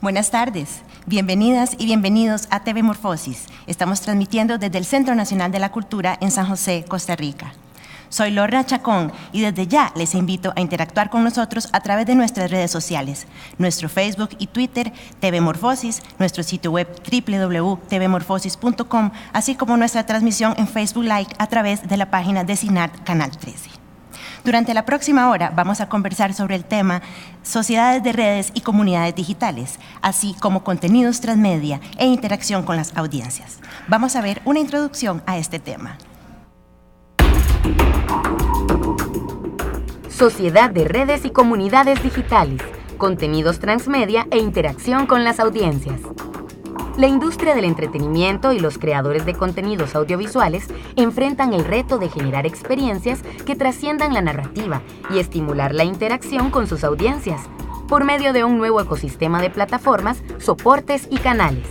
Buenas tardes, bienvenidas y bienvenidos a TV Morfosis. Estamos transmitiendo desde el Centro Nacional de la Cultura en San José, Costa Rica. Soy Lorna Chacón y desde ya les invito a interactuar con nosotros a través de nuestras redes sociales, nuestro Facebook y Twitter, TV Morfosis, nuestro sitio web www.tvmorfosis.com, así como nuestra transmisión en Facebook Live a través de la página de CINART Canal 13. Durante la próxima hora vamos a conversar sobre el tema sociedades de redes y comunidades digitales, así como contenidos transmedia e interacción con las audiencias. Vamos a ver una introducción a este tema. Sociedad de redes y comunidades digitales, contenidos transmedia e interacción con las audiencias. La industria del entretenimiento y los creadores de contenidos audiovisuales enfrentan el reto de generar experiencias que trasciendan la narrativa y estimular la interacción con sus audiencias por medio de un nuevo ecosistema de plataformas, soportes y canales.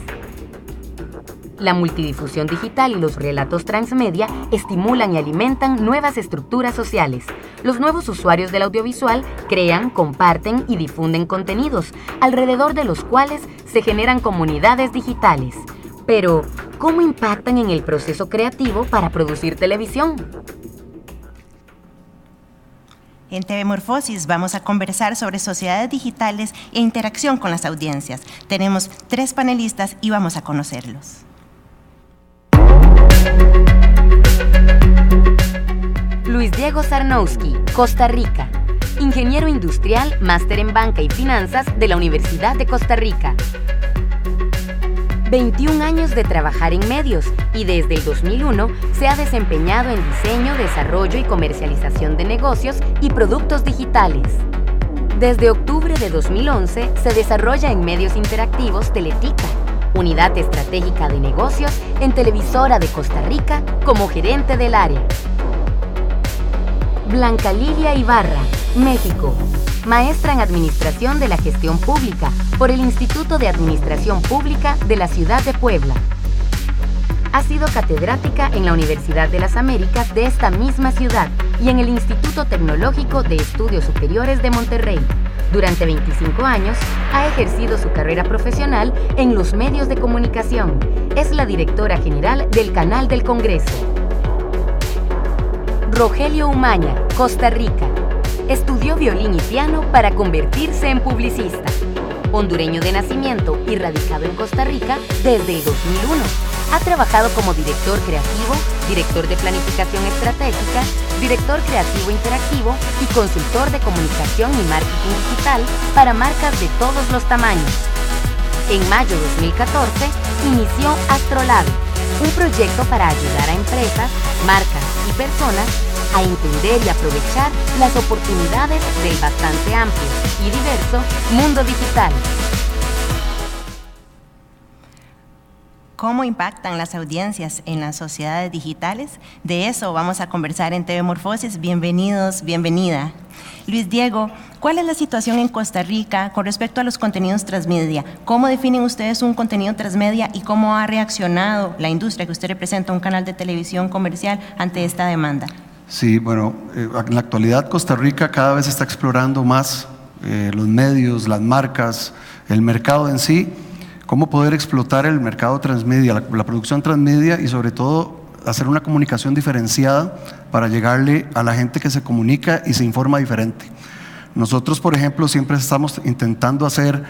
La multidifusión digital y los relatos transmedia estimulan y alimentan nuevas estructuras sociales. Los nuevos usuarios del audiovisual crean, comparten y difunden contenidos, alrededor de los cuales se generan comunidades digitales. Pero, ¿cómo impactan en el proceso creativo para producir televisión? En TV Morfosis vamos a conversar sobre sociedades digitales e interacción con las audiencias. Tenemos 3 panelistas y vamos a conocerlos. Luis Diego Sarnowski, Costa Rica. Ingeniero industrial, máster en banca y finanzas de la Universidad de Costa Rica. 21 años de trabajar en medios y desde el 2001 se ha desempeñado en diseño, desarrollo y comercialización de negocios y productos digitales. Desde octubre de 2011 se desarrolla en medios interactivos Teletica, unidad estratégica de negocios en Televisora de Costa Rica como gerente del área. Blanca Lilia Ibarra, México. Maestra en Administración de la Gestión Pública por el Instituto de Administración Pública de la Ciudad de Puebla. Ha sido catedrática en la Universidad de las Américas de esta misma ciudad y en el Instituto Tecnológico de Estudios Superiores de Monterrey. Durante 25 años ha ejercido su carrera profesional en los medios de comunicación. Es la directora general del Canal del Congreso. Rogelio Umaña, Costa Rica. Estudió violín y piano para convertirse en publicista. Hondureño de nacimiento y radicado en Costa Rica desde el 2001. Ha trabajado como director creativo, director de planificación estratégica, director creativo interactivo y consultor de comunicación y marketing digital para marcas de todos los tamaños. En mayo de 2014 inició Astrolab, un proyecto para ayudar a empresas, marcas y personas a entender y aprovechar las oportunidades del bastante amplio y diverso mundo digital. ¿Cómo impactan las audiencias en las sociedades digitales? De eso vamos a conversar en TV Morfosis. Bienvenidos, bienvenida. Luis Diego, ¿cuál es la situación en Costa Rica con respecto a los contenidos transmedia? ¿Cómo definen ustedes un contenido transmedia y cómo ha reaccionado la industria que usted representa, un canal de televisión comercial, ante esta demanda? Sí, bueno, en la actualidad Costa Rica cada vez está explorando más los medios, las marcas, el mercado en sí, cómo poder explotar el mercado transmedia, la producción transmedia y sobre todo hacer una comunicación diferenciada para llegarle a la gente que se comunica y se informa diferente. Nosotros, por ejemplo, siempre estamos intentando hacer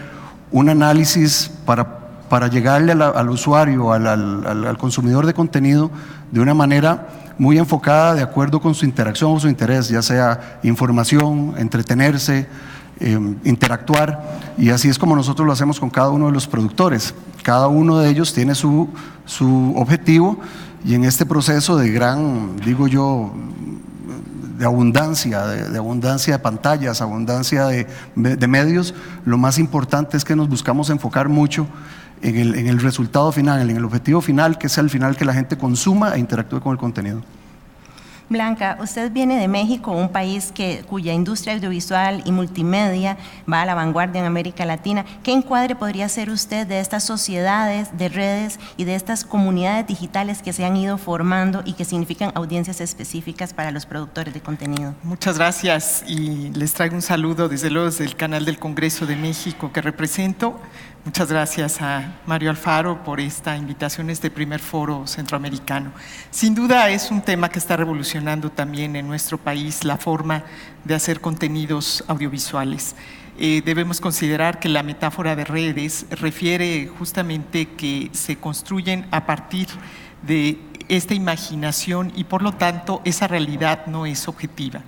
un análisis para llegarle al usuario, al consumidor de contenido de una manera muy enfocada de acuerdo con su interacción o su interés, ya sea información, entretenerse, interactuar, y así es como nosotros lo hacemos con cada uno de los productores. Cada uno de ellos tiene su objetivo y en este proceso de gran, digo yo, de abundancia de pantallas, abundancia de medios, lo más importante es que nos buscamos enfocar mucho en el resultado final, en el objetivo final, que es al final que la gente consuma e interactúe con el contenido. Blanca, usted viene de México, un país cuya industria audiovisual y multimedia va a la vanguardia en América Latina. ¿Qué encuadre podría hacer usted de estas sociedades de redes y de estas comunidades digitales que se han ido formando y que significan audiencias específicas para los productores de contenido? Muchas gracias y les traigo un saludo desde luego desde el Canal del Congreso de México que represento. Muchas gracias a Mario Alfaro por esta invitación a este primer foro centroamericano. Sin duda es un tema que está revolucionando también en nuestro país la forma de hacer contenidos audiovisuales. Debemos considerar que la metáfora de redes refiere justamente que se construyen a partir de esta imaginación y por lo tanto esa realidad no es objetiva.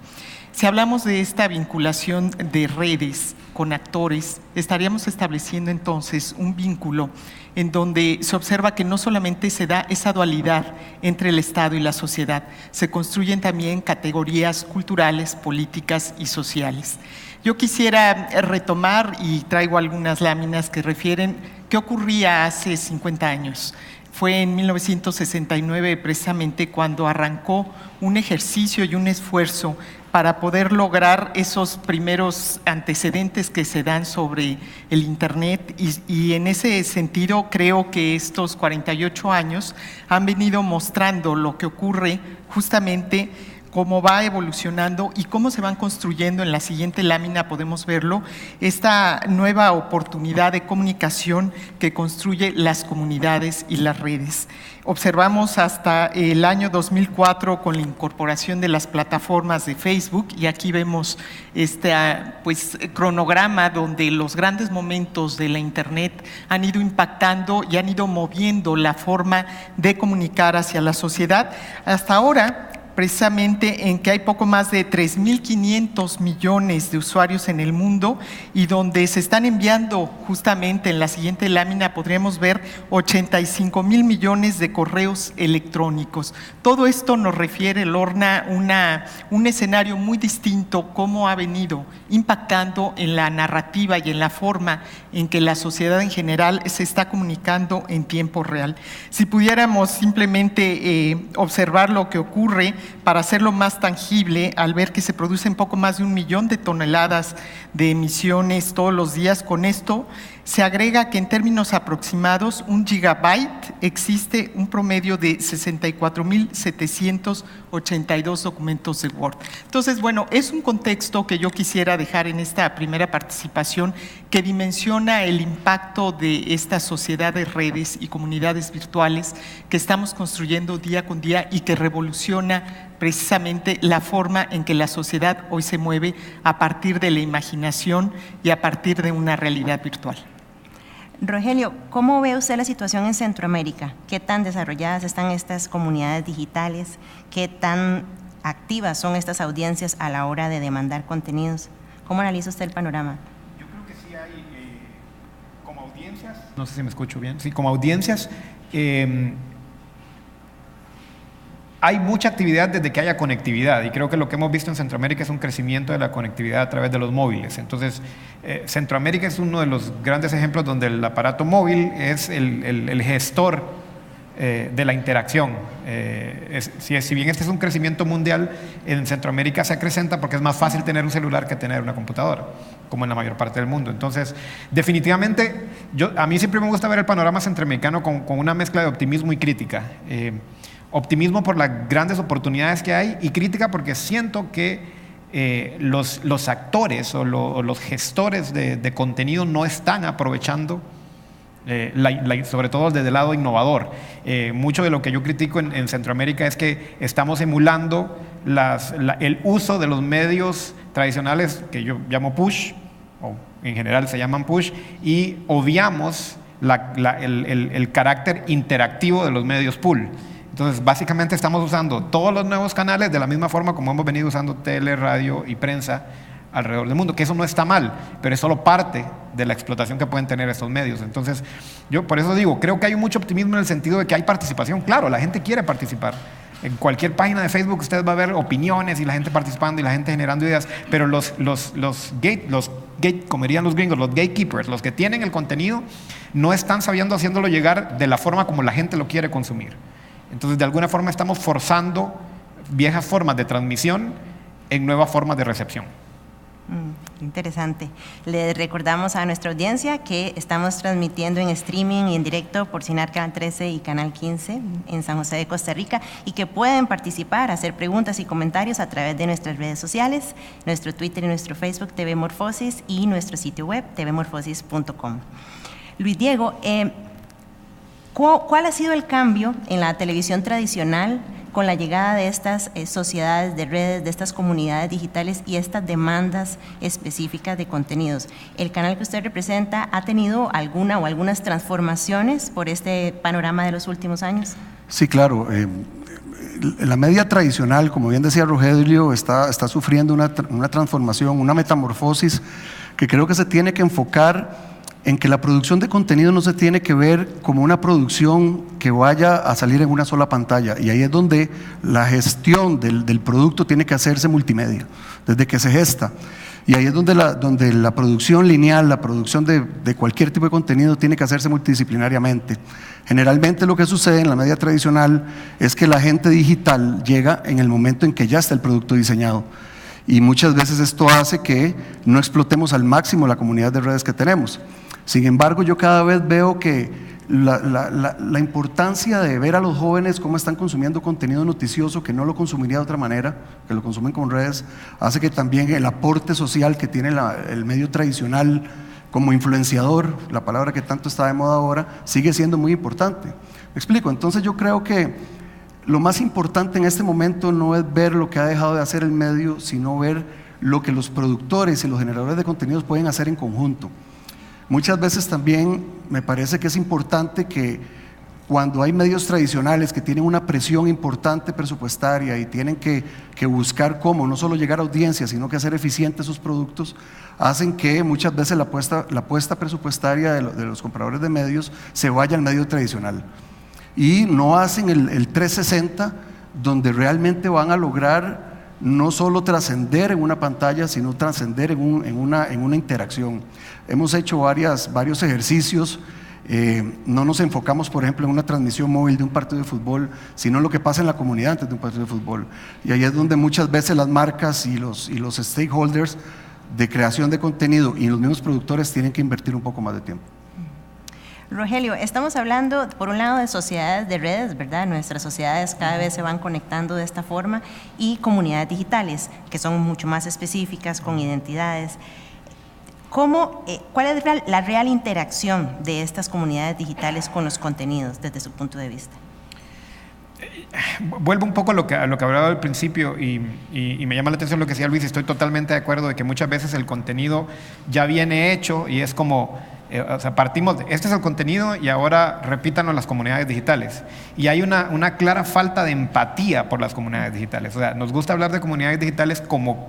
Si hablamos de esta vinculación de redes con actores, estaríamos estableciendo entonces un vínculo en donde se observa que no solamente se da esa dualidad entre el Estado y la sociedad, se construyen también categorías culturales, políticas y sociales. Yo quisiera retomar y traigo algunas láminas que refieren qué ocurría hace 50 años. Fue en 1969 precisamente cuando arrancó un ejercicio y un esfuerzo para poder lograr esos primeros antecedentes que se dan sobre el Internet y en ese sentido creo que estos 48 años han venido mostrando lo que ocurre justamente, cómo va evolucionando y cómo se van construyendo. En la siguiente lámina podemos verlo, esta nueva oportunidad de comunicación que construye las comunidades y las redes. Observamos hasta el año 2004 con la incorporación de las plataformas de Facebook y aquí vemos este cronograma donde los grandes momentos de la Internet han ido impactando y han ido moviendo la forma de comunicar hacia la sociedad. Hasta ahora, precisamente en que hay poco más de 3.500 millones de usuarios en el mundo y donde se están enviando justamente en la siguiente lámina podremos ver 85.000 millones de correos electrónicos. Todo esto nos refiere, Lorna, un escenario muy distinto, cómo ha venido impactando en la narrativa y en la forma en que la sociedad en general se está comunicando en tiempo real. Si pudiéramos simplemente observar lo que ocurre para hacerlo más tangible, al ver que se producen poco más de 1 millón de toneladas de emisiones todos los días, con esto se agrega que en términos aproximados 1 gigabyte existe un promedio de 64.782 documentos de Word. Entonces, bueno, es un contexto que yo quisiera dejar en esta primera participación que dimensiona el impacto de esta sociedad de redes y comunidades virtuales que estamos construyendo día con día y que revoluciona precisamente la forma en que la sociedad hoy se mueve a partir de la imaginación y a partir de una realidad virtual. Rogelio, ¿cómo ve usted la situación en Centroamérica? ¿Qué tan desarrolladas están estas comunidades digitales? ¿Qué tan activas son estas audiencias a la hora de demandar contenidos? ¿Cómo analiza usted el panorama? Yo creo que sí hay, como audiencias, no sé si me escucho bien, sí, como audiencias, hay mucha actividad desde que haya conectividad y creo que lo que hemos visto en Centroamérica es un crecimiento de la conectividad a través de los móviles. Entonces, Centroamérica es uno de los grandes ejemplos donde el aparato móvil es el gestor de la interacción. Si bien este es un crecimiento mundial, en Centroamérica se acrecenta porque es más fácil tener un celular que tener una computadora, como en la mayor parte del mundo. Entonces, definitivamente, a mí siempre me gusta ver el panorama centroamericano con una mezcla de optimismo y crítica. Optimismo por las grandes oportunidades que hay y crítica porque siento que los actores o los gestores de contenido no están aprovechando, sobre todo desde el lado innovador. Mucho de lo que yo critico en Centroamérica es que estamos emulando el uso de los medios tradicionales que yo llamo push, o en general se llaman push, y obviamos el carácter interactivo de los medios pull. Entonces, básicamente estamos usando todos los nuevos canales de la misma forma como hemos venido usando tele, radio y prensa alrededor del mundo, que eso no está mal, pero es solo parte de la explotación que pueden tener estos medios. Entonces, yo por eso digo, creo que hay mucho optimismo en el sentido de que hay participación. Claro, la gente quiere participar. En cualquier página de Facebook usted va a ver opiniones y la gente participando y la gente generando ideas, pero como dirían los gringos, los gatekeepers, los que tienen el contenido, no están sabiendo haciéndolo llegar de la forma como la gente lo quiere consumir. Entonces, de alguna forma estamos forzando viejas formas de transmisión en nuevas formas de recepción. Interesante. Le recordamos a nuestra audiencia que estamos transmitiendo en streaming y en directo por CINAR Canal 13 y Canal 15 en San José de Costa Rica y que pueden participar, hacer preguntas y comentarios a través de nuestras redes sociales, nuestro Twitter y nuestro Facebook TV Morfosis y nuestro sitio web tvmorfosis.com. Luis Diego, ¿cuál ha sido el cambio en la televisión tradicional con la llegada de estas sociedades de redes, de estas comunidades digitales y estas demandas específicas de contenidos? ¿El canal que usted representa ha tenido alguna o algunas transformaciones por este panorama de los últimos años? Sí, claro. La media tradicional, como bien decía Rogelio, está sufriendo una transformación, una metamorfosis que creo que se tiene que enfocar en que la producción de contenido no se tiene que ver como una producción que vaya a salir en una sola pantalla, y ahí es donde la gestión del producto tiene que hacerse multimedia, desde que se gesta, y ahí es donde la producción lineal, la producción de cualquier tipo de contenido tiene que hacerse multidisciplinariamente. Generalmente lo que sucede en la media tradicional es que la gente digital llega en el momento en que ya está el producto diseñado, y muchas veces esto hace que no explotemos al máximo la comunidad de redes que tenemos. Sin embargo, yo cada vez veo que la importancia de ver a los jóvenes cómo están consumiendo contenido noticioso que no lo consumiría de otra manera, que lo consumen con redes, hace que también el aporte social que tiene el medio tradicional como influenciador, la palabra que tanto está de moda ahora, sigue siendo muy importante. ¿Me explico? Entonces yo creo que lo más importante en este momento no es ver lo que ha dejado de hacer el medio, sino ver lo que los productores y los generadores de contenidos pueden hacer en conjunto. Muchas veces también me parece que es importante que cuando hay medios tradicionales que tienen una presión importante presupuestaria y tienen que buscar cómo no solo llegar a audiencias, sino que hacer eficientes sus productos, hacen que muchas veces la apuesta presupuestaria de los compradores de medios se vaya al medio tradicional y no hacen el 360, donde realmente van a lograr no solo trascender en una pantalla, sino trascender en una interacción. Hemos hecho varios ejercicios. No nos enfocamos, por ejemplo, en una transmisión móvil de un partido de fútbol, sino en lo que pasa en la comunidad antes de un partido de fútbol. Y ahí es donde muchas veces las marcas y los stakeholders de creación de contenido y los mismos productores tienen que invertir un poco más de tiempo. Rogelio, estamos hablando por un lado de sociedades de redes, ¿verdad? Nuestras sociedades cada vez se van conectando de esta forma, y comunidades digitales que son mucho más específicas, con identidades. ¿Cuál es la real interacción de estas comunidades digitales con los contenidos desde su punto de vista? Vuelvo un poco a lo que hablaba al principio y me llama la atención lo que decía Luis. Estoy totalmente de acuerdo de que muchas veces el contenido ya viene hecho y es como, o sea, partimos de, este es el contenido y ahora repítanlo las comunidades digitales. Y hay una clara falta de empatía por las comunidades digitales. O sea, nos gusta hablar de comunidades digitales como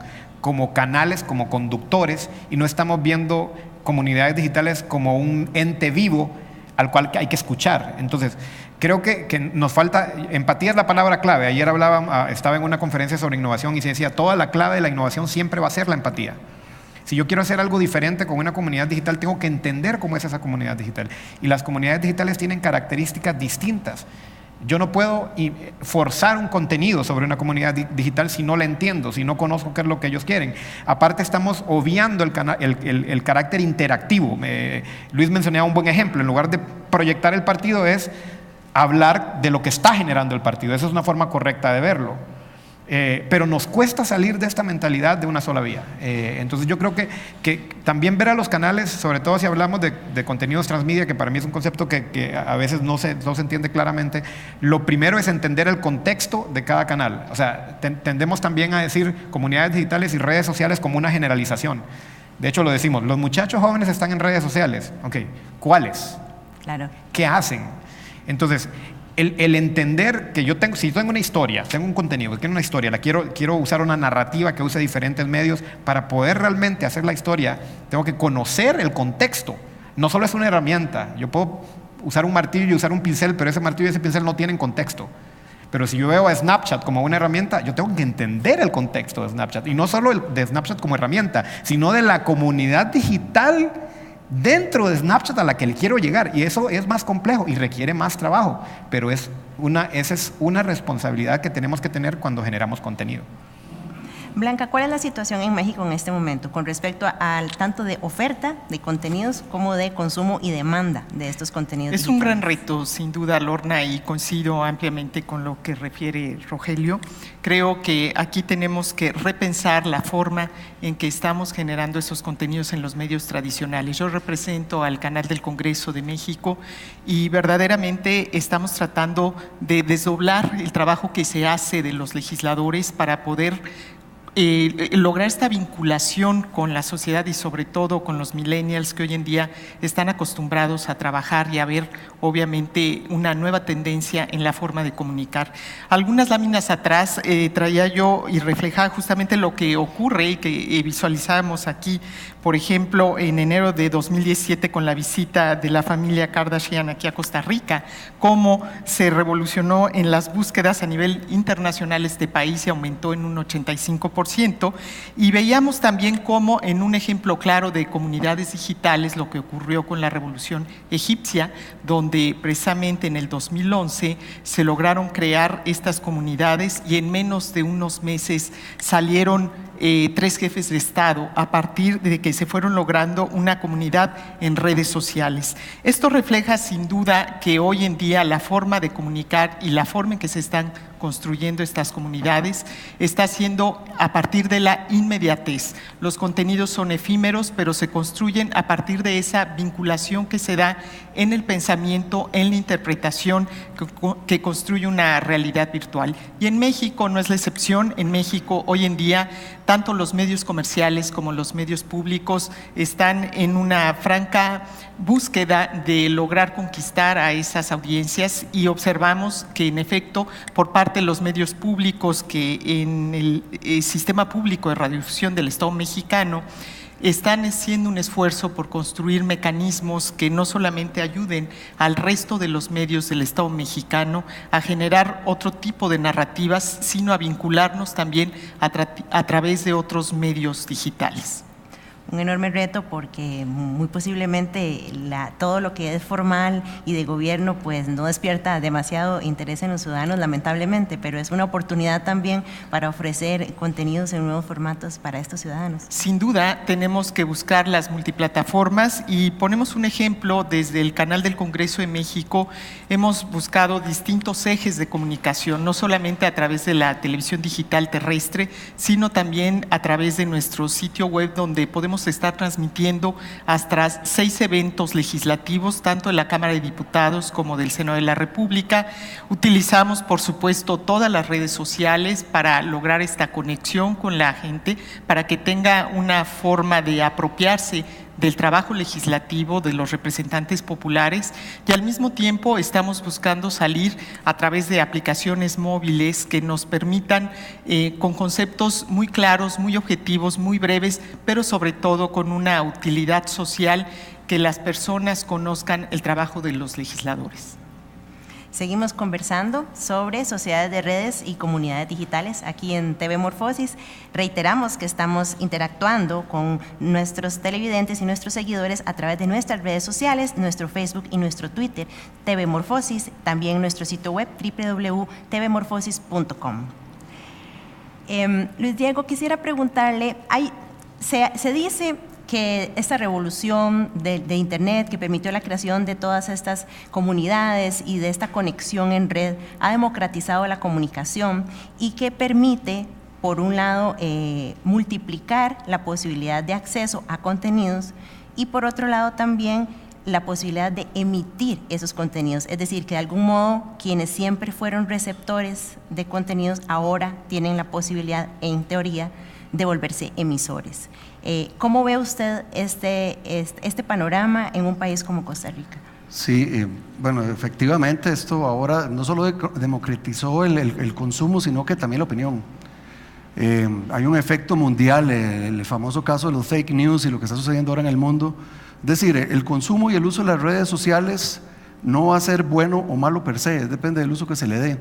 canales, como conductores, y no estamos viendo comunidades digitales como un ente vivo al cual hay que escuchar. Entonces, creo que nos falta, empatía es la palabra clave. Ayer estaba en una conferencia sobre innovación y se decía, toda la clave de la innovación siempre va a ser la empatía. Si yo quiero hacer algo diferente con una comunidad digital, tengo que entender cómo es esa comunidad digital. Y las comunidades digitales tienen características distintas. Yo no puedo forzar un contenido sobre una comunidad digital si no la entiendo, si no conozco qué es lo que ellos quieren. Aparte, estamos obviando el carácter interactivo. Luis mencionaba un buen ejemplo. En lugar de proyectar el partido, es hablar de lo que está generando el partido. Esa es una forma correcta de verlo. Pero nos cuesta salir de esta mentalidad de una sola vía. Entonces yo creo que también ver a los canales, sobre todo si hablamos de contenidos transmedia, que para mí es un concepto que a veces no se entiende claramente, lo primero es entender el contexto de cada canal. O sea, tendemos también a decir comunidades digitales y redes sociales como una generalización. De hecho lo decimos, los muchachos jóvenes están en redes sociales. Ok, ¿cuáles? Claro. ¿Qué hacen? Entonces, el entender que si tengo una historia, tengo un contenido, quiero una historia, quiero usar una narrativa que use diferentes medios para poder realmente hacer la historia, tengo que conocer el contexto. No solo es una herramienta, yo puedo usar un martillo y usar un pincel, pero ese martillo y ese pincel no tienen contexto. Pero si yo veo a Snapchat como una herramienta, yo tengo que entender el contexto de Snapchat, y no solo de Snapchat como herramienta, sino de la comunidad digital dentro de Snapchat a la que le quiero llegar, y eso es más complejo y requiere más trabajo, pero esa es una responsabilidad que tenemos que tener cuando generamos contenido. Blanca, ¿cuál es la situación en México en este momento con respecto al tanto de oferta de contenidos como de consumo y demanda de estos contenidos Es digitales? un gran reto, sin duda, Lorna, y coincido ampliamente con lo que refiere Rogelio. Creo que aquí tenemos que repensar la forma en que estamos generando esos contenidos en los medios tradicionales. Yo represento al Canal del Congreso de México y verdaderamente estamos tratando de desdoblar el trabajo que se hace de los legisladores para poder lograr esta vinculación con la sociedad y sobre todo con los millennials que hoy en día están acostumbrados a trabajar y a ver obviamente una nueva tendencia en la forma de comunicar. Algunas láminas atrás traía yo y reflejaba justamente lo que ocurre y que visualizamos aquí, por ejemplo, en enero de 2017 con la visita de la familia Kardashian aquí a Costa Rica, cómo se revolucionó en las búsquedas a nivel internacional este país y aumentó en un 85%. Y veíamos también cómo en un ejemplo claro de comunidades digitales lo que ocurrió con la revolución egipcia, donde precisamente en el 2011 se lograron crear estas comunidades y en menos de unos meses salieron 3 jefes de Estado a partir de que se fueron logrando una comunidad en redes sociales. Esto refleja sin duda que hoy en día la forma de comunicar y la forma en que se están construyendo estas comunidades está siendo a partir de la inmediatez. Los contenidos son efímeros, pero se construyen a partir de esa vinculación que se da en el pensamiento, en la interpretación que construye una realidad virtual. Y en México no es la excepción. En México hoy en día tanto los medios comerciales como los medios públicos están en una franca búsqueda de lograr conquistar a esas audiencias y observamos que en efecto por parte de los medios públicos que en el sistema público de radiodifusión del Estado mexicano están haciendo un esfuerzo por construir mecanismos que no solamente ayuden al resto de los medios del Estado mexicano a generar otro tipo de narrativas, sino a vincularnos también a través de otros medios digitales. Un enorme reto porque muy posiblemente todo lo que es formal y de gobierno pues no despierta demasiado interés en los ciudadanos, lamentablemente, pero es una oportunidad también para ofrecer contenidos en nuevos formatos para estos ciudadanos. Sin duda tenemos que buscar las multiplataformas y ponemos un ejemplo desde el Canal del Congreso de México. Hemos buscado distintos ejes de comunicación, no solamente a través de la televisión digital terrestre, sino también a través de nuestro sitio web donde podemos estar transmitiendo hasta 6 eventos legislativos, tanto de la Cámara de Diputados como del Senado de la República. Utilizamos, por supuesto, todas las redes sociales para lograr esta conexión con la gente, para que tenga una forma de apropiarse del trabajo legislativo de los representantes populares y al mismo tiempo estamos buscando salir a través de aplicaciones móviles que nos permitan con conceptos muy claros, muy objetivos, muy breves, pero sobre todo con una utilidad social que las personas conozcan el trabajo de los legisladores. Seguimos conversando sobre sociedades de redes y comunidades digitales aquí en TV Morfosis. Reiteramos que estamos interactuando con nuestros televidentes y nuestros seguidores a través de nuestras redes sociales, nuestro Facebook y nuestro Twitter, TV Morfosis, también nuestro sitio web www.tvmorfosis.com. Luis Diego, quisiera preguntarle, se dice que esta revolución de Internet que permitió la creación de todas estas comunidades y de esta conexión en red ha democratizado la comunicación y que permite, por un lado, multiplicar la posibilidad de acceso a contenidos y por otro lado también la posibilidad de emitir esos contenidos, es decir, que de algún modo quienes siempre fueron receptores de contenidos ahora tienen la posibilidad, en teoría, de volverse emisores. ¿Cómo ve usted este panorama en un país como Costa Rica? Sí, bueno, efectivamente esto ahora no solo democratizó el consumo, sino que también la opinión. Hay un efecto mundial, el famoso caso de los fake news y lo que está sucediendo ahora en el mundo. Es decir, el consumo y el uso de las redes sociales no va a ser bueno o malo per se, depende del uso que se le dé.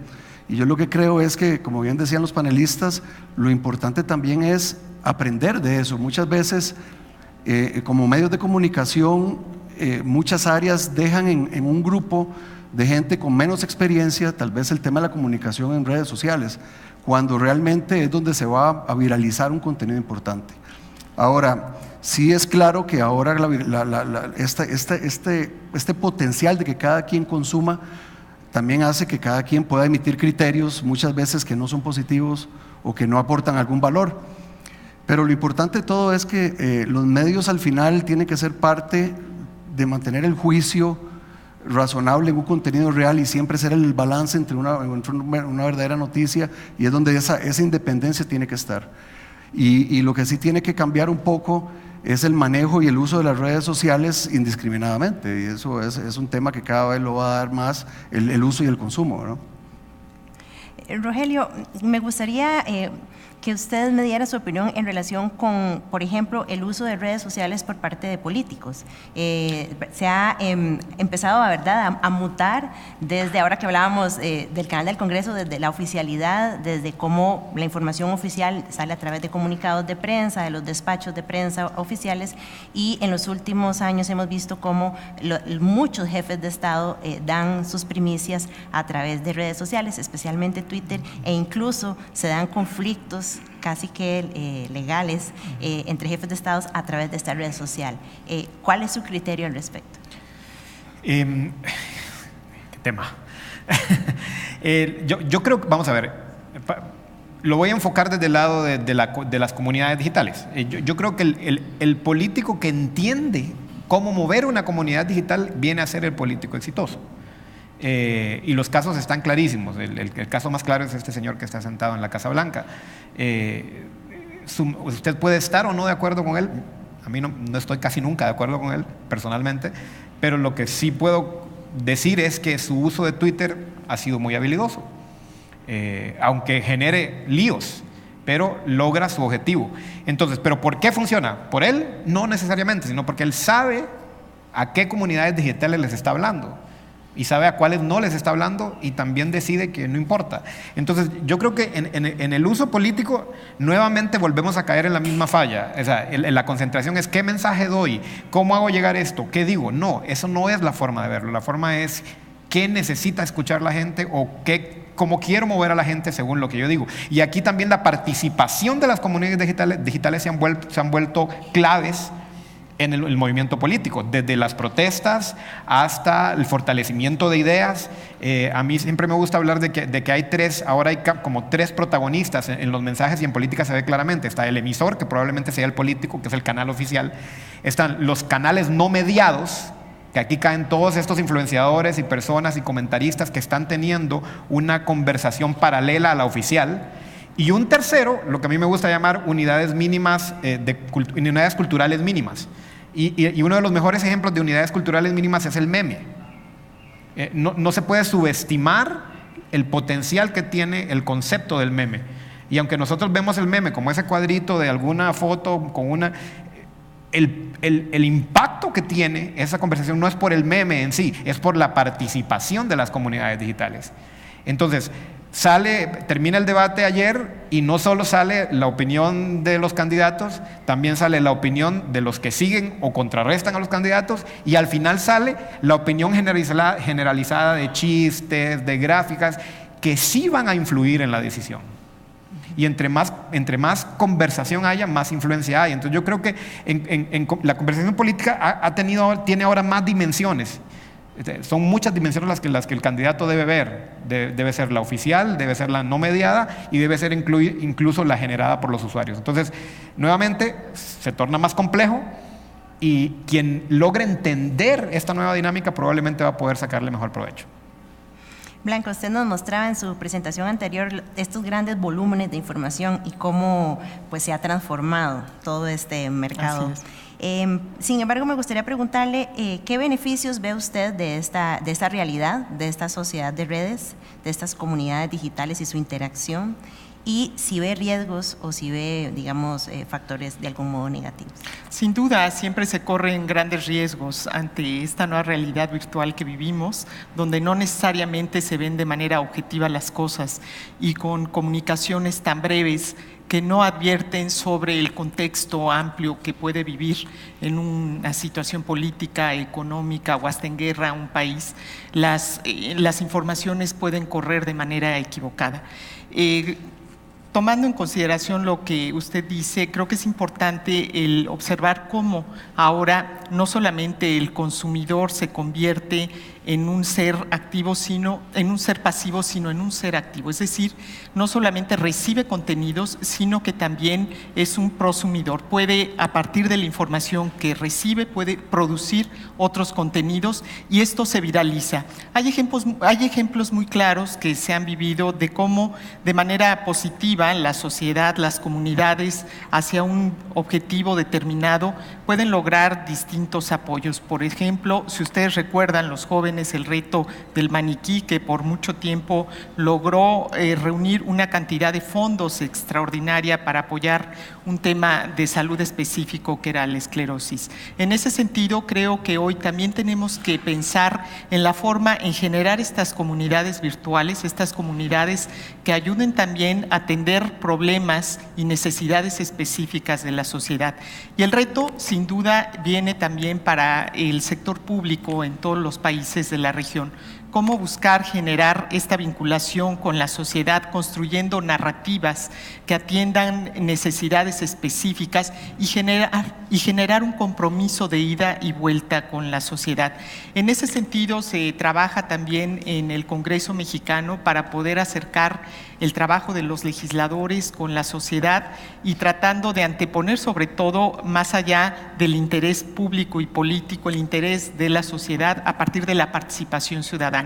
Y yo lo que creo es que, como bien decían los panelistas, lo importante también es aprender de eso. Muchas veces, como medios de comunicación, muchas áreas dejan en un grupo de gente con menos experiencia, tal vez el tema de la comunicación en redes sociales, cuando realmente es donde se va a viralizar un contenido importante. Ahora, sí es claro que ahora este potencial de que cada quien consuma también hace que cada quien pueda emitir criterios muchas veces que no son positivos o que no aportan algún valor. Pero lo importante de todo es que los medios al final tienen que ser parte de mantener el juicio razonable en un contenido real y siempre ser el balance entre una verdadera noticia, y es donde esa independencia tiene que estar. Y lo que sí tiene que cambiar un poco es el manejo y el uso de las redes sociales indiscriminadamente, y eso es un tema que cada vez lo va a dar más el uso y el consumo, ¿no? Rogelio, me gustaría que usted me diera su opinión en relación con, por ejemplo, el uso de redes sociales por parte de políticos. Se ha empezado, ¿verdad?, a mutar desde ahora que hablábamos del canal del Congreso, desde la oficialidad, desde cómo la información oficial sale a través de comunicados de prensa, de los despachos de prensa oficiales, y en los últimos años hemos visto cómo muchos jefes de Estado dan sus primicias a través de redes sociales, especialmente Twitter, e incluso se dan conflictos casi que legales entre jefes de Estado a través de esta red social. ¿Cuál es su criterio al respecto? ¿Qué tema? Yo creo que, vamos a ver, lo voy a enfocar desde el lado de las comunidades digitales. Yo creo que el político que entiende cómo mover una comunidad digital viene a ser el político exitoso. Y los casos están clarísimos. El caso más claro es este señor que está sentado en la Casa Blanca. Usted puede estar o no de acuerdo con él. A mí no estoy casi nunca de acuerdo con él personalmente, pero lo que sí puedo decir es que su uso de Twitter ha sido muy habilidoso, aunque genere líos, pero logra su objetivo. Entonces, ¿pero por qué funciona? ¿Por él? No necesariamente, sino porque él sabe a qué comunidades digitales les está hablando y sabe a cuáles no les está hablando, y también decide que no importa. Entonces yo creo que en el uso político nuevamente volvemos a caer en la misma falla. O sea, la concentración es ¿qué mensaje doy? ¿Cómo hago llegar esto? ¿Qué digo? No, eso no es la forma de verlo. La forma es ¿qué necesita escuchar la gente? O cómo quiero mover a la gente según lo que yo digo. Y aquí también la participación de las comunidades digitales se han vuelto claves en el movimiento político, desde las protestas hasta el fortalecimiento de ideas. A mí siempre me gusta hablar de que hay ahora hay como tres protagonistas en los mensajes, y en política se ve claramente. Está el emisor, que probablemente sea el político, que es el canal oficial. Están los canales no mediados, que aquí caen todos estos influenciadores y personas y comentaristas que están teniendo una conversación paralela a la oficial. Y un tercero, lo que a mí me gusta llamar unidades mínimas, unidades culturales mínimas. Y uno de los mejores ejemplos de unidades culturales mínimas es el meme. No se puede subestimar el potencial que tiene el concepto del meme. Y aunque nosotros vemos el meme como ese cuadrito de alguna foto con el impacto que tiene esa conversación no es por el meme en sí, es por la participación de las comunidades digitales. Entonces, termina el debate ayer, y no solo sale la opinión de los candidatos, también sale la opinión de los que siguen o contrarrestan a los candidatos, y al final sale la opinión generalizada de chistes, de gráficas, que sí van a influir en la decisión. Y entre más conversación haya, más influencia hay. Entonces yo creo que la conversación política tiene ahora más dimensiones. Son muchas dimensiones las que el candidato debe ver. Debe ser la oficial, debe ser la no mediada, y debe ser incluso la generada por los usuarios. Entonces, nuevamente, se torna más complejo, y quien logre entender esta nueva dinámica probablemente va a poder sacarle mejor provecho. Blanca, usted nos mostraba en su presentación anterior estos grandes volúmenes de información y cómo pues, se ha transformado todo este mercado. Sin embargo, me gustaría preguntarle ¿qué beneficios ve usted de esta realidad, de esta sociedad de redes, de estas comunidades digitales y su interacción? Y si ve riesgos o si ve, digamos, factores de algún modo negativos. Sin duda, siempre se corren grandes riesgos ante esta nueva realidad virtual que vivimos, donde no necesariamente se ven de manera objetiva las cosas y con comunicaciones tan breves que no advierten sobre el contexto amplio que puede vivir en una situación política, económica o hasta en guerra un país. Las informaciones pueden correr de manera equivocada. Tomando en consideración lo que usted dice, creo que es importante el observar cómo ahora no solamente el consumidor se convierte en un ser activo, sino en un ser pasivo, sino en un ser activo. Es decir, no solamente recibe contenidos, sino que también es un prosumidor. Puede, a partir de la información que recibe, puede producir otros contenidos y esto se viraliza. Hay ejemplos muy claros que se han vivido de cómo de manera positiva la sociedad, las comunidades hacia un objetivo determinado pueden lograr distintos apoyos. Por ejemplo, si ustedes recuerdan, los jóvenes, el reto del maniquí, que por mucho tiempo logró reunir una cantidad de fondos extraordinaria para apoyar un tema de salud específico que era la esclerosis. En ese sentido, creo que hoy también tenemos que pensar en la forma en generar estas comunidades virtuales, estas comunidades que ayuden también a atender problemas y necesidades específicas de la sociedad. Y el reto, sin duda, viene también para el sector público en todos los países de la región. Cómo buscar generar esta vinculación con la sociedad, construyendo narrativas que atiendan necesidades específicas y generar un compromiso de ida y vuelta con la sociedad. En ese sentido, se trabaja también en el Congreso mexicano para poder acercar el trabajo de los legisladores con la sociedad y tratando de anteponer sobre todo, más allá del interés público y político, el interés de la sociedad a partir de la participación ciudadana.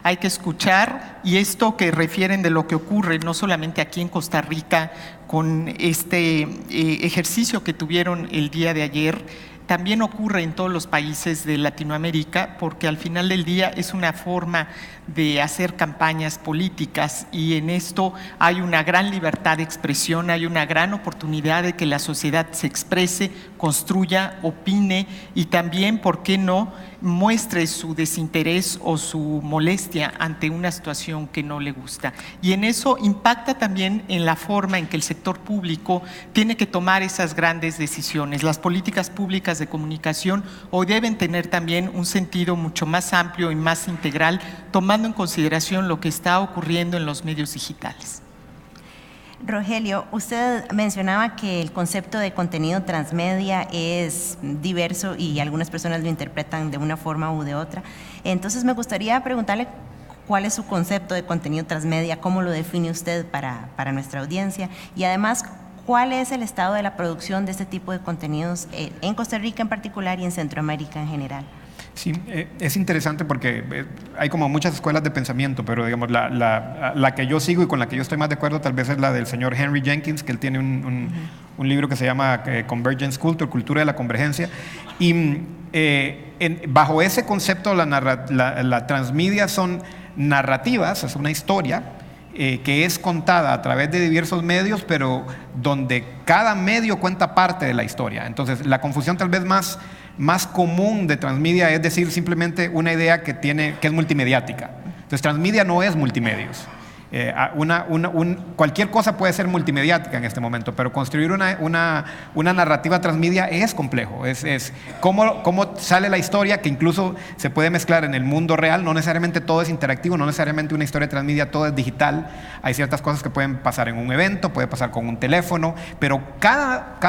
Hay que escuchar, y esto que refieren de lo que ocurre no solamente aquí en Costa Rica con este ejercicio que tuvieron el día de ayer, también ocurre en todos los países de Latinoamérica, porque al final del día es una forma de hacer campañas políticas y en esto hay una gran libertad de expresión, hay una gran oportunidad de que la sociedad se exprese, construya, opine y también, ¿por qué no?, muestre su desinterés o su molestia ante una situación que no le gusta. Y en eso impacta también en la forma en que el sector público tiene que tomar esas grandes decisiones. Las políticas públicas de comunicación hoy deben tener también un sentido mucho más amplio y más integral, tomando en consideración lo que está ocurriendo en los medios digitales. Rogelio, usted mencionaba que el concepto de contenido transmedia es diverso y algunas personas lo interpretan de una forma u de otra. Entonces me gustaría preguntarle cuál es su concepto de contenido transmedia, cómo lo define usted para nuestra audiencia y además cuál es el estado de la producción de este tipo de contenidos en Costa Rica en particular y en Centroamérica en general. Sí, es interesante porque hay como muchas escuelas de pensamiento, pero digamos la que yo sigo y con la que yo estoy más de acuerdo tal vez es la del señor Henry Jenkins, que él tiene un libro que se llama Convergence Culture, Cultura de la Convergencia, y bajo ese concepto la transmedia son narrativas, es una historia que es contada a través de diversos medios, pero donde cada medio cuenta parte de la historia. Entonces la confusión tal vez más común de transmedia es decir simplemente una idea que es multimediática. Entonces transmedia no es multimedios. Cualquier cosa puede ser multimediática en este momento, pero construir una narrativa transmedia es complejo. Es cómo sale la historia, que incluso se puede mezclar en el mundo real. No necesariamente todo es interactivo, no necesariamente una historia transmedia todo es digital. Hay ciertas cosas que pueden pasar en un evento, puede pasar con un teléfono, pero cada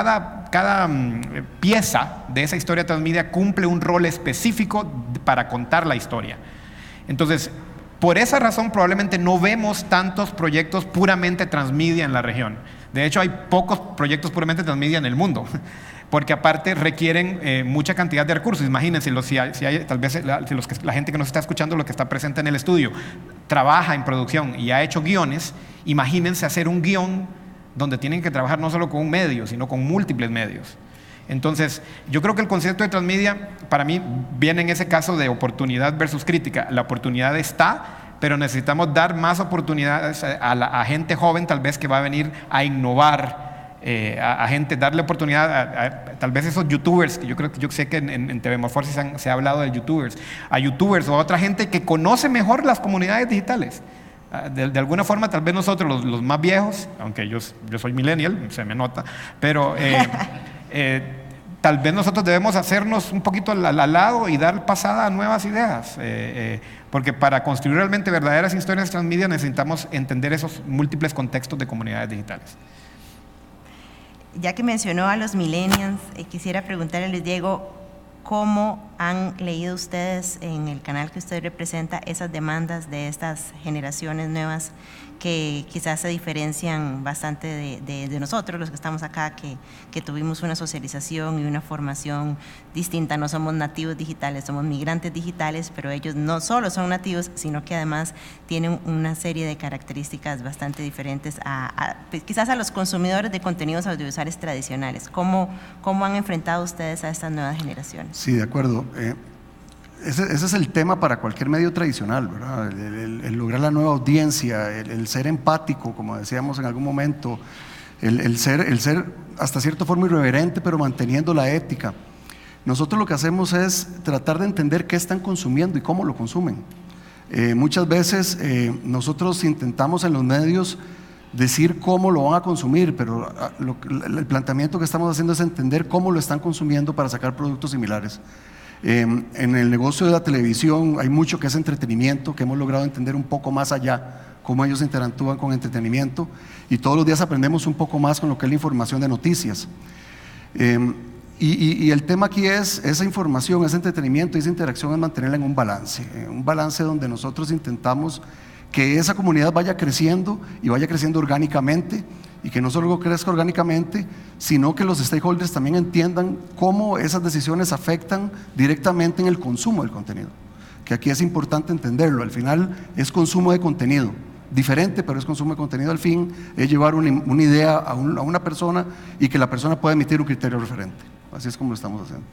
pieza de esa historia transmedia cumple un rol específico para contar la historia. Entonces, por esa razón probablemente no vemos tantos proyectos puramente transmedia en la región. De hecho, hay pocos proyectos puramente transmedia en el mundo, porque aparte requieren mucha cantidad de recursos. Imagínense, tal vez la gente que nos está escuchando, lo que está presente en el estudio, trabaja en producción y ha hecho guiones. Imagínense hacer un guión donde tienen que trabajar no solo con un medio, sino con múltiples medios. Entonces, yo creo que el concepto de transmedia, para mí, viene en ese caso de oportunidad versus crítica. La oportunidad está, pero necesitamos dar más oportunidades a gente joven, tal vez, que va a venir a innovar a gente, darle oportunidad a tal vez esos youtubers, que yo sé que en TV Morfosis se ha hablado de youtubers, a youtubers o a otra gente que conoce mejor las comunidades digitales. De alguna forma, tal vez nosotros, los más viejos, aunque yo soy millennial, se me nota, pero tal vez nosotros debemos hacernos un poquito al lado y dar pasada a nuevas ideas, porque para construir realmente verdaderas historias transmedia necesitamos entender esos múltiples contextos de comunidades digitales. Ya que mencionó a los millennials, quisiera preguntarle a Luis Diego, ¿cómo han leído ustedes en el canal que usted representa esas demandas de estas generaciones nuevas que quizás se diferencian bastante de nosotros, los que estamos acá, que tuvimos una socialización y una formación distinta? No somos nativos digitales, somos migrantes digitales, pero ellos no solo son nativos, sino que además tienen una serie de características bastante diferentes quizás a los consumidores de contenidos audiovisuales tradicionales. ¿Cómo han enfrentado ustedes a estas nuevas generaciones? Sí, de acuerdo. Ese es el tema para cualquier medio tradicional, ¿verdad? El lograr la nueva audiencia, el ser empático, como decíamos en algún momento, el ser hasta cierta forma irreverente, pero manteniendo la ética. Nosotros lo que hacemos es tratar de entender qué están consumiendo y cómo lo consumen. Muchas veces nosotros intentamos en los medios decir cómo lo van a consumir, pero el planteamiento que estamos haciendo es entender cómo lo están consumiendo para sacar productos similares. En el negocio de la televisión hay mucho que es entretenimiento, que hemos logrado entender un poco más allá, cómo ellos interactúan con entretenimiento, y todos los días aprendemos un poco más con lo que es la información de noticias. Y el tema aquí es esa información, ese entretenimiento y esa interacción, es mantenerla en un balance donde nosotros intentamos que esa comunidad vaya creciendo y vaya creciendo orgánicamente, y que no solo crezca orgánicamente, sino que los stakeholders también entiendan cómo esas decisiones afectan directamente en el consumo del contenido, que aquí es importante entenderlo. Al final es consumo de contenido, diferente, pero es consumo de contenido. Al fin es llevar una idea a una persona y que la persona pueda emitir un criterio referente. Así es como lo estamos haciendo.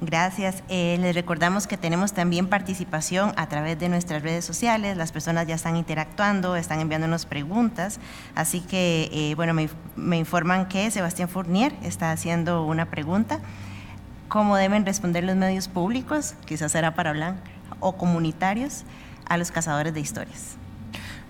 Gracias. Les recordamos que tenemos también participación a través de nuestras redes sociales. Las personas ya están interactuando, están enviándonos preguntas. Así que, bueno, me informan que Sebastián Fournier está haciendo una pregunta. ¿Cómo deben responder los medios públicos, quizás será para Blanca, o comunitarios, a los cazadores de historias?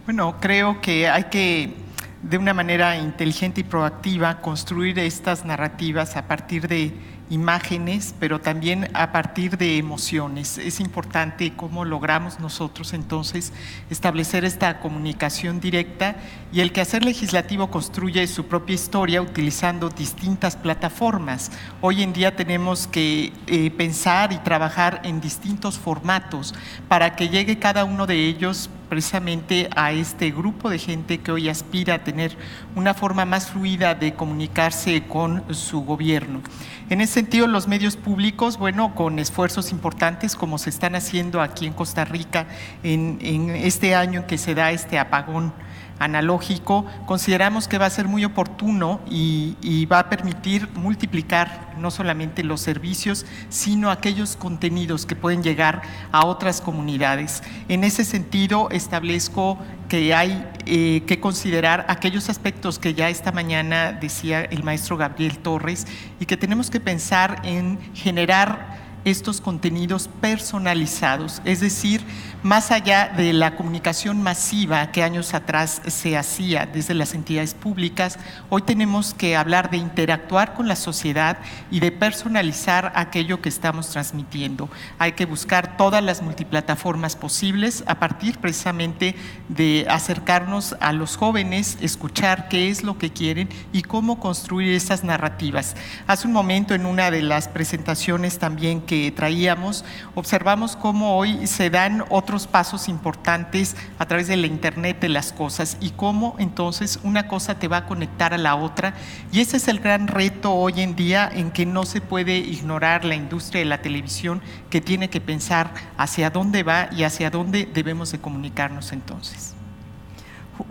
Bueno, creo que hay que, de una manera inteligente y proactiva, construir estas narrativas a partir de imágenes, pero también a partir de emociones. Es importante cómo logramos nosotros entonces establecer esta comunicación directa, y el quehacer legislativo construye su propia historia utilizando distintas plataformas. Hoy en día tenemos que pensar y trabajar en distintos formatos para que llegue cada uno de ellos precisamente a este grupo de gente que hoy aspira a tener una forma más fluida de comunicarse con su gobierno. En ese sentido, los medios públicos, bueno, con esfuerzos importantes como se están haciendo aquí en Costa Rica en este año en que se da este apagón analógico, consideramos que va a ser muy oportuno y va a permitir multiplicar no solamente los servicios, sino aquellos contenidos que pueden llegar a otras comunidades. En ese sentido, establezco que hay que considerar aquellos aspectos que ya esta mañana decía el maestro Gabriel Torres, y que tenemos que pensar en generar estos contenidos personalizados, es decir, más allá de la comunicación masiva que años atrás se hacía desde las entidades públicas, hoy tenemos que hablar de interactuar con la sociedad y de personalizar aquello que estamos transmitiendo. Hay que buscar todas las multiplataformas posibles a partir precisamente de acercarnos a los jóvenes, escuchar qué es lo que quieren y cómo construir esas narrativas. Hace un momento, en una de las presentaciones también que traíamos, observamos cómo hoy se dan otros pasos importantes a través de la Internet de las cosas, y cómo entonces una cosa te va a conectar a la otra, y ese es el gran reto hoy en día, en que no se puede ignorar la industria de la televisión, que tiene que pensar hacia dónde va y hacia dónde debemos de comunicarnos entonces.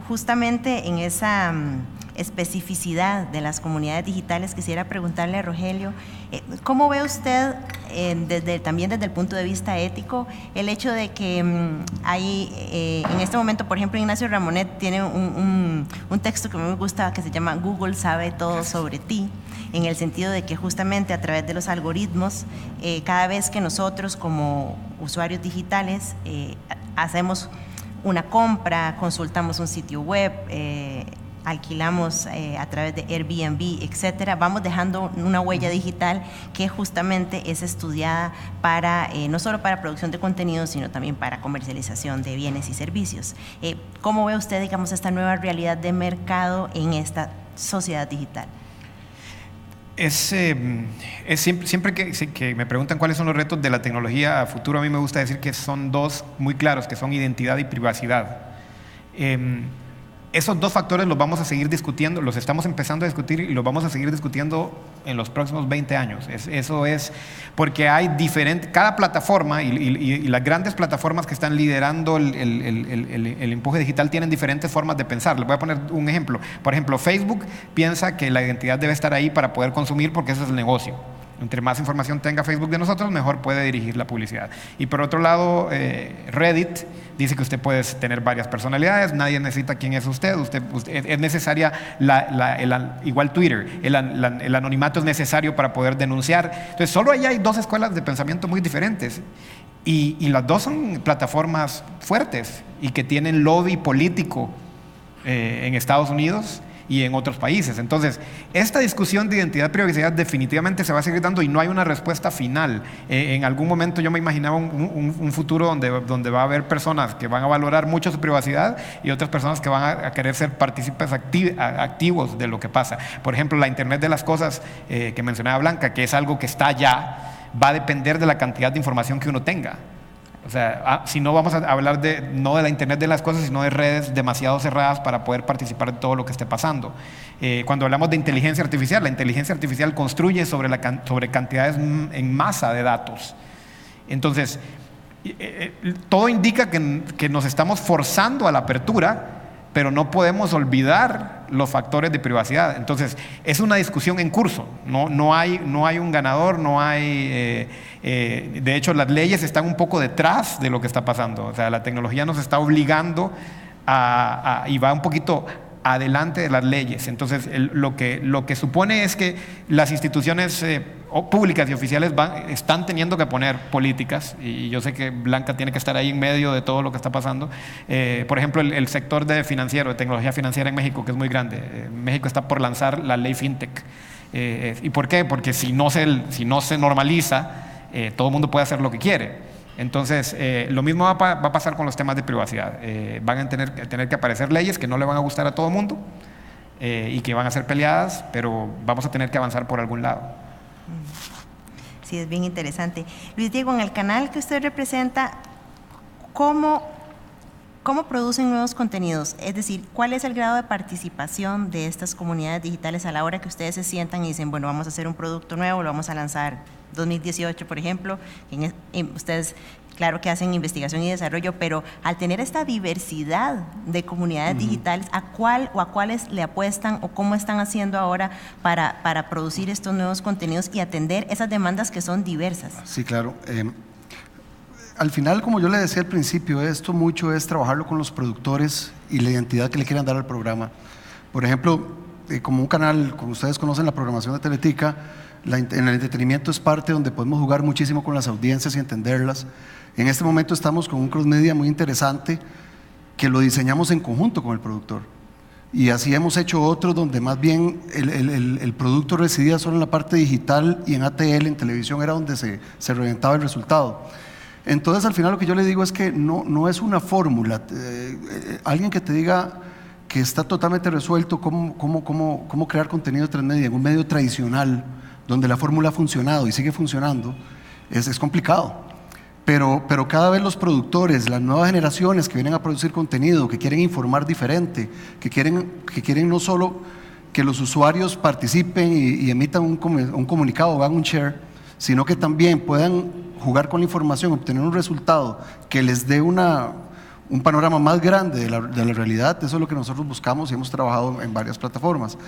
Justamente en esa especificidad de las comunidades digitales, quisiera preguntarle a Rogelio, ¿cómo ve usted, también desde el punto de vista ético, el hecho de que hay, en este momento, por ejemplo, Ignacio Ramonet tiene un texto que me gusta que se llama Google sabe todo sobre ti, en el sentido de que justamente a través de los algoritmos, cada vez que nosotros como usuarios digitales hacemos una compra, consultamos un sitio web, alquilamos a través de Airbnb, etcétera, vamos dejando una huella digital que justamente es estudiada para, no solo para producción de contenido, sino también para comercialización de bienes y servicios. ¿Cómo ve usted, digamos, esta nueva realidad de mercado en esta sociedad digital? Siempre que me preguntan cuáles son los retos de la tecnología a futuro, a mí me gusta decir que son dos muy claros, que son identidad y privacidad. Esos dos factores los vamos a seguir discutiendo, los estamos empezando a discutir y los vamos a seguir discutiendo en los próximos 20 años. Eso es porque hay cada plataforma y las grandes plataformas que están liderando el empuje digital tienen diferentes formas de pensar. Les voy a poner un ejemplo. Por ejemplo, Facebook piensa que la identidad debe estar ahí para poder consumir porque ese es el negocio. Entre más información tenga Facebook de nosotros, mejor puede dirigir la publicidad. Y por otro lado, Reddit dice que usted puede tener varias personalidades, nadie necesita quién es usted es necesaria, igual Twitter, el anonimato es necesario para poder denunciar. Entonces, solo ahí hay dos escuelas de pensamiento muy diferentes. Y las dos son plataformas fuertes y que tienen lobby político en Estados Unidos y en otros países. Entonces, esta discusión de identidad y privacidad definitivamente se va a seguir dando y no hay una respuesta final. En algún momento yo me imaginaba un futuro donde va a haber personas que van a valorar mucho su privacidad y otras personas que van a querer ser partícipes activos de lo que pasa. Por ejemplo, la Internet de las cosas que mencionaba Blanca, que es algo que está ya, va a depender de la cantidad de información que uno tenga. O sea, si no vamos a hablar no de la Internet de las cosas, sino de redes demasiado cerradas para poder participar de todo lo que esté pasando. Cuando hablamos de inteligencia artificial, la inteligencia artificial construye sobre cantidades en masa de datos. Entonces, todo indica que nos estamos forzando a la apertura, pero no podemos olvidar los factores de privacidad. Entonces, es una discusión en curso. No hay un ganador, no hay... de hecho, las leyes están un poco detrás de lo que está pasando. O sea, la tecnología nos está obligando y va un poquito adelante de las leyes. Entonces, lo que supone es que las instituciones públicas y oficiales están teniendo que poner políticas, y yo sé que Blanca tiene que estar ahí en medio de todo lo que está pasando. Por ejemplo, el sector de tecnología financiera en México, que es muy grande. México está por lanzar la ley FinTech. ¿Y por qué? Porque si no se normaliza, todo el mundo puede hacer lo que quiere. Entonces, lo mismo va a pasar con los temas de privacidad. Van a tener que aparecer leyes que no le van a gustar a todo el mundo y que van a ser peleadas, pero vamos a tener que avanzar por algún lado. Sí, es bien interesante. Luis Diego, en el canal que usted representa, ¿cómo producen nuevos contenidos? Es decir, ¿cuál es el grado de participación de estas comunidades digitales a la hora que ustedes se sientan y dicen, bueno, vamos a hacer un producto nuevo, lo vamos a lanzar 2018, por ejemplo? Ustedes, claro que hacen investigación y desarrollo, pero al tener esta diversidad de comunidades digitales, ¿a cuáles le apuestan o cómo están haciendo ahora para producir estos nuevos contenidos y atender esas demandas que son diversas? Sí, claro. Al final, como yo le decía al principio, esto mucho es trabajarlo con los productores y la identidad que le quieran dar al programa. Por ejemplo, como un canal, como ustedes conocen la programación de Teletica, en el entretenimiento es parte donde podemos jugar muchísimo con las audiencias y entenderlas. En este momento estamos con un cross-media muy interesante que lo diseñamos en conjunto con el productor. Y así hemos hecho otros donde más bien el producto residía solo en la parte digital y en ATL, en televisión, era donde se reventaba el resultado. Entonces, al final lo que yo le digo es que no es una fórmula. Alguien que te diga que está totalmente resuelto cómo crear contenido transmedia en un medio tradicional, donde la fórmula ha funcionado y sigue funcionando, es complicado. Pero cada vez los productores, las nuevas generaciones que vienen a producir contenido, que quieren informar diferente, que quieren no solo que los usuarios participen y emitan un comunicado o hagan un share, sino que también puedan jugar con la información, obtener un resultado que les dé una un panorama más grande de la realidad, eso es lo que nosotros buscamos y hemos trabajado en varias plataformas.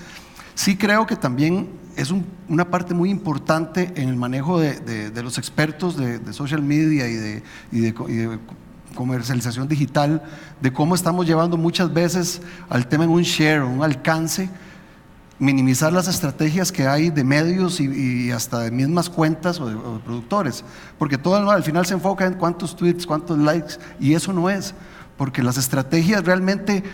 Sí creo que también es una parte muy importante en el manejo de los expertos de social media y de comercialización digital, de cómo estamos llevando muchas veces al tema en un share, un alcance, minimizar las estrategias que hay de medios y hasta de mismas cuentas o de productores, porque todo al final se enfoca en cuántos tweets, cuántos likes, y eso no es, porque las estrategias realmente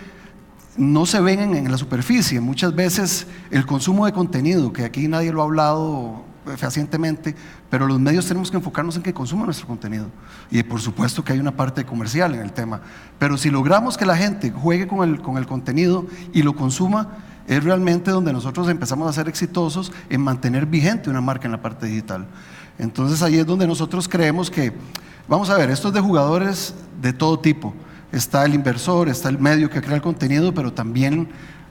no se ven en la superficie. Muchas veces el consumo de contenido, que aquí nadie lo ha hablado fehacientemente, pero los medios tenemos que enfocarnos en que consuman nuestro contenido, y por supuesto que hay una parte comercial en el tema, pero si logramos que la gente juegue con el contenido y lo consuma, es realmente donde nosotros empezamos a ser exitosos en mantener vigente una marca en la parte digital. Entonces ahí es donde nosotros creemos que, vamos a ver, esto es de jugadores de todo tipo. Está el inversor, está el medio que crea el contenido, pero también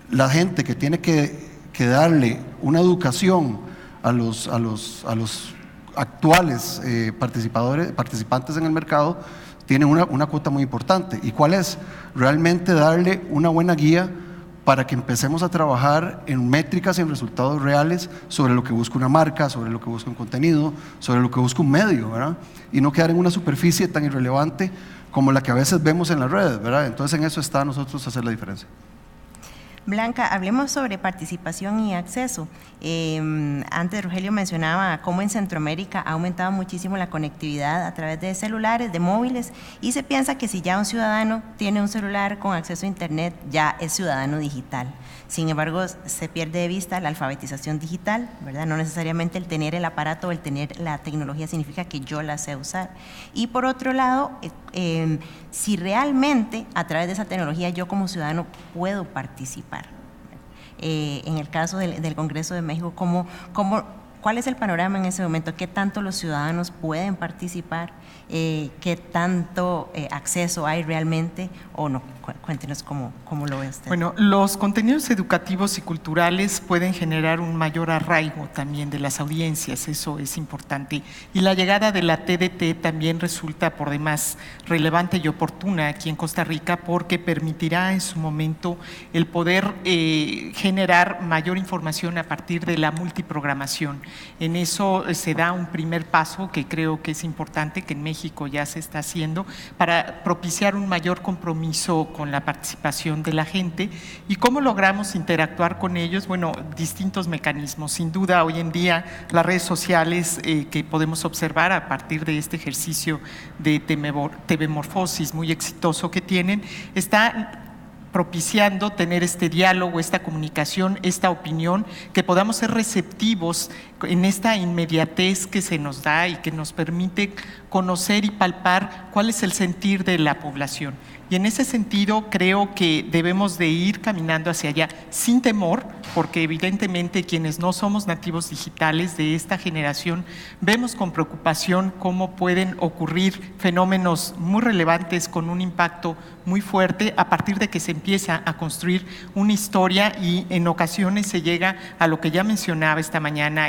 la gente que tiene que darle una educación a los actuales participantes en el mercado, tiene una cuota muy importante. ¿Y cuál es? Realmente darle una buena guía para que empecemos a trabajar en métricas y en resultados reales sobre lo que busca una marca, sobre lo que busca un contenido, sobre lo que busca un medio, ¿verdad? Y no quedar en una superficie tan irrelevante como la que a veces vemos en las redes, ¿verdad? Entonces en eso está nosotros hacer la diferencia. Blanca, hablemos sobre participación y acceso. Antes Rogelio mencionaba cómo en Centroamérica ha aumentado muchísimo la conectividad a través de celulares, de móviles, y se piensa que si ya un ciudadano tiene un celular con acceso a internet, ya es ciudadano digital. Sin embargo, se pierde de vista la alfabetización digital, ¿verdad? No necesariamente el tener el aparato o el tener la tecnología significa que yo la sé usar. Y por otro lado, si realmente a través de esa tecnología yo como ciudadano puedo participar. En el caso del Congreso de México, ¿cuál es el panorama en ese momento? ¿Qué tanto los ciudadanos pueden participar? ¿Qué tanto acceso hay realmente o no? Cuéntenos cómo lo ve usted. Bueno, los contenidos educativos y culturales pueden generar un mayor arraigo también de las audiencias, eso es importante. Y la llegada de la TDT también resulta por demás relevante y oportuna aquí en Costa Rica, porque permitirá en su momento el poder generar mayor información a partir de la multiprogramación. En eso se da un primer paso que creo que es importante, que en México ya se está haciendo, para propiciar un mayor compromiso con la participación de la gente. ¿Y cómo logramos interactuar con ellos? Bueno, distintos mecanismos. Sin duda, hoy en día, las redes sociales que podemos observar a partir de este ejercicio de TV Morfosis muy exitoso que tienen, está propiciando tener este diálogo, esta comunicación, esta opinión, que podamos ser receptivos en esta inmediatez que se nos da y que nos permite conocer y palpar cuál es el sentir de la población. Y en ese sentido creo que debemos de ir caminando hacia allá sin temor, porque evidentemente quienes no somos nativos digitales de esta generación vemos con preocupación cómo pueden ocurrir fenómenos muy relevantes con un impacto muy fuerte a partir de que se empieza a construir una historia, y en ocasiones se llega a lo que ya mencionaba esta mañana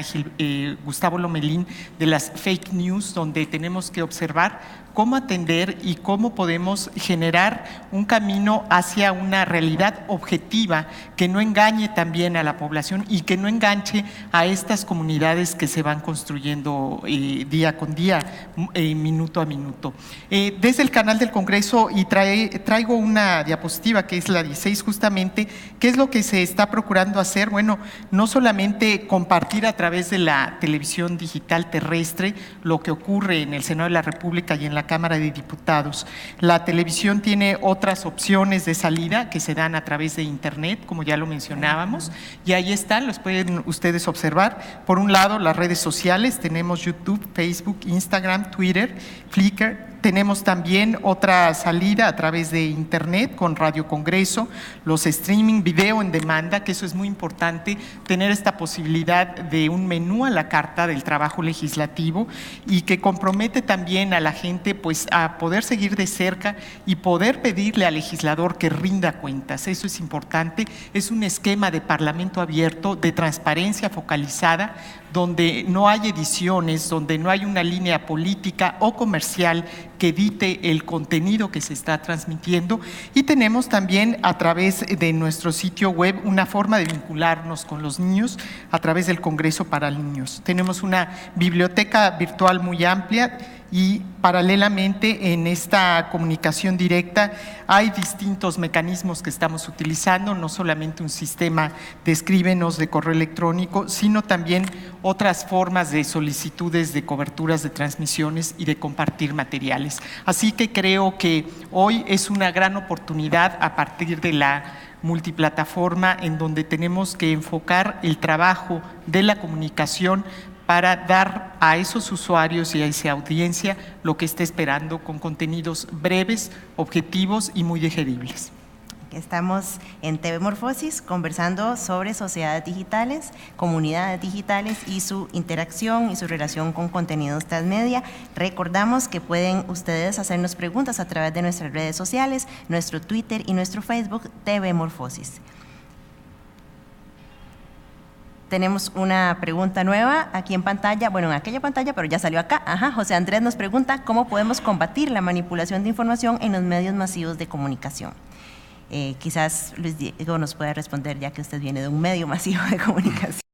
Gustavo Lomelín, de las fake news, donde tenemos que observar cómo atender y cómo podemos generar un camino hacia una realidad objetiva que no engañe también a la población y que no enganche a estas comunidades que se van construyendo día con día, minuto a minuto. Desde el canal del Congreso, y traigo una diapositiva que es la 16 justamente, ¿qué es lo que se está procurando hacer? Bueno, no solamente compartir a través de la televisión digital terrestre lo que ocurre en el Senado de la República y en la Cámara de Diputados. La televisión tiene otras opciones de salida que se dan a través de Internet, como ya lo mencionábamos, y ahí están, los pueden ustedes observar. Por un lado, las redes sociales, tenemos YouTube, Facebook, Instagram, Twitter, Flickr. Tenemos también otra salida a través de Internet con Radio Congreso, los streaming, video en demanda, que eso es muy importante, tener esta posibilidad de un menú a la carta del trabajo legislativo, y que compromete también a la gente pues a poder seguir de cerca y poder pedirle al legislador que rinda cuentas. Eso es importante, es un esquema de parlamento abierto, de transparencia focalizada, donde no hay ediciones, donde no hay una línea política o comercial que edite el contenido que se está transmitiendo. Y tenemos también a través de nuestro sitio web una forma de vincularnos con los niños a través del Congreso para Niños. Tenemos una biblioteca virtual muy amplia y paralelamente en esta comunicación directa hay distintos mecanismos que estamos utilizando, no solamente un sistema de escríbenos de correo electrónico, sino también otras formas de solicitudes de coberturas de transmisiones y de compartir materiales. Así que creo que hoy es una gran oportunidad a partir de la multiplataforma en donde tenemos que enfocar el trabajo de la comunicación para dar a esos usuarios y a esa audiencia lo que está esperando con contenidos breves, objetivos y muy digeribles. Estamos en TV Morfosis conversando sobre sociedades digitales, comunidades digitales y su interacción y su relación con contenidos transmedia. Recordamos que pueden ustedes hacernos preguntas a través de nuestras redes sociales, nuestro Twitter y nuestro Facebook TV Morfosis. Tenemos una pregunta nueva aquí en pantalla, bueno, en aquella pantalla, pero ya salió acá. José Andrés nos pregunta cómo podemos combatir la manipulación de información en los medios masivos de comunicación. Quizás Luis Diego nos pueda responder, ya que usted viene de un medio masivo de comunicación.